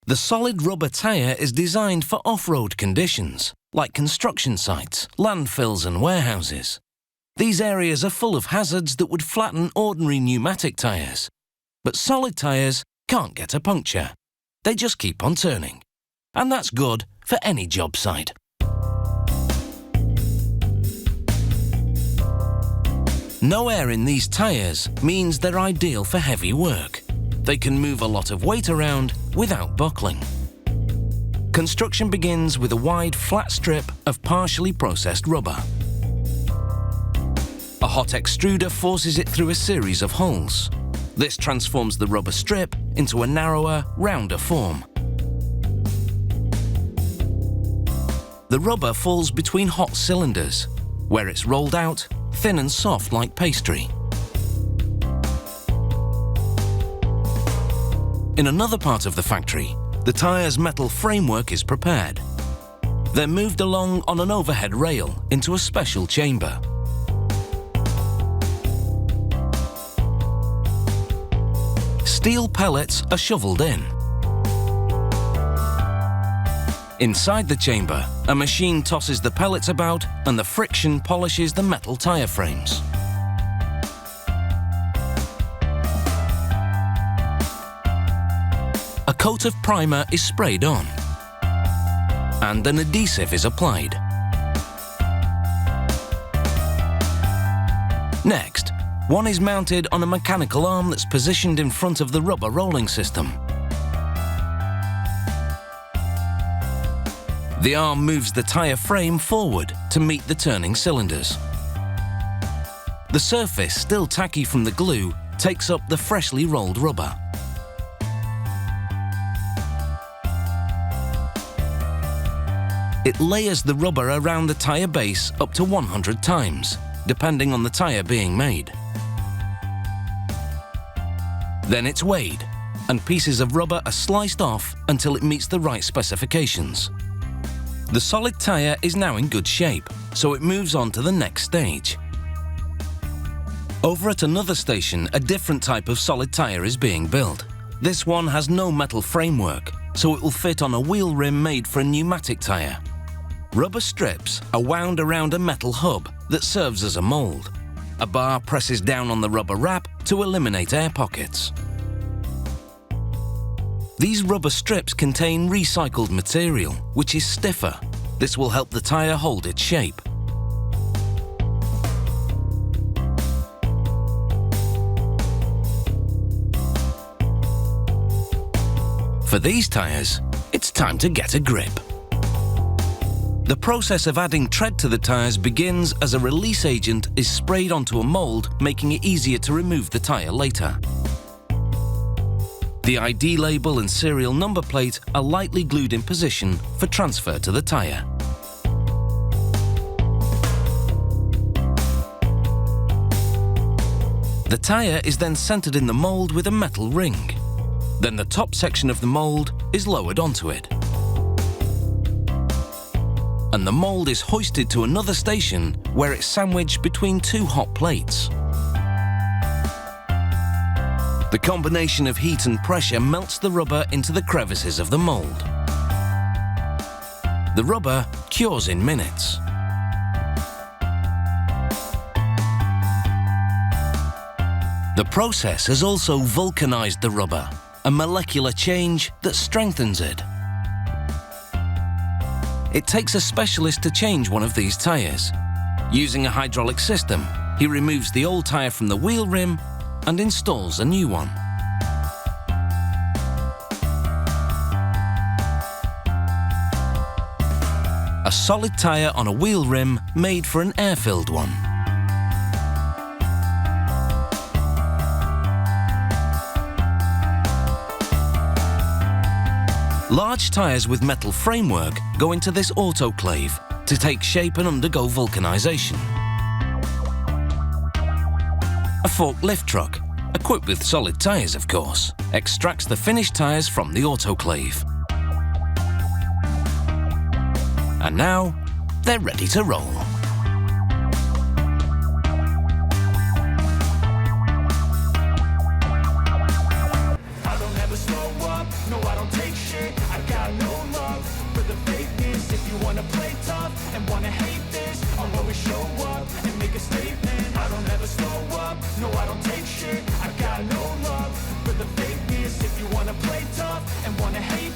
The solid rubber tyre is designed for off-road conditions, like construction sites, landfills and warehouses. These areas are full of hazards that would flatten ordinary pneumatic tyres. But solid tyres can't get a puncture. They just keep on turning. And that's good for any job site. No air in these tyres means they're ideal for heavy work. They can move a lot of weight around without buckling. Construction begins with a wide, flat strip of partially processed rubber. A hot extruder forces it through a series of holes. This transforms the rubber strip into a narrower, rounder form. The rubber falls between hot cylinders, where it's rolled out, thin and soft like pastry. In another part of the factory, the tyre's metal framework is prepared. They're moved along on an overhead rail into a special chamber. Steel pellets are shoveled in. Inside the chamber, a machine tosses the pellets about and the friction polishes the metal tyre frames. A coat of primer is sprayed on and an adhesive is applied. Next, one is mounted on a mechanical arm that's positioned in front of the rubber rolling system. The arm moves the tyre frame forward to meet the turning cylinders. The surface, still tacky from the glue, takes up the freshly rolled rubber. It layers the rubber around the tyre base up to 100 times, depending on the tyre being made. Then it's weighed, and pieces of rubber are sliced off until it meets the right specifications. The solid tyre is now in good shape, so it moves on to the next stage. Over at another station, a different type of solid tyre is being built. This one has no metal framework, so it will fit on a wheel rim made for a pneumatic tyre. Rubber strips are wound around a metal hub that serves as a mould. A bar presses down on the rubber wrap to eliminate air pockets. These rubber strips contain recycled material, which is stiffer. This will help the tyre hold its shape. For these tyres, it's time to get a grip. The process of adding tread to the tyres begins as a release agent is sprayed onto a mould, making it easier to remove the tyre later. The ID label and serial number plate are lightly glued in position for transfer to the tyre. The tyre is then centred in the mould with a metal ring. Then the top section of the mould is lowered onto it. And the mould is hoisted to another station where it's sandwiched between two hot plates. The combination of heat and pressure melts the rubber into the crevices of the mould. The rubber cures in minutes. The process has also vulcanized the rubber, a molecular change that strengthens it. It takes a specialist to change one of these tyres. Using a hydraulic system, he removes the old tyre from the wheel rim and installs a new one. A solid tyre on a wheel rim made for an air-filled one. Large tyres with metal framework go into this autoclave to take shape and undergo vulcanization. A forklift truck, equipped with solid tyres of course, extracts the finished tyres from the autoclave. And now, they're ready to roll. I don't ever slow up, no I don't take shit. a statement. I don't ever slow up, no I don't take shit. I got no love for the fakeness. If you wanna play tough and wanna hate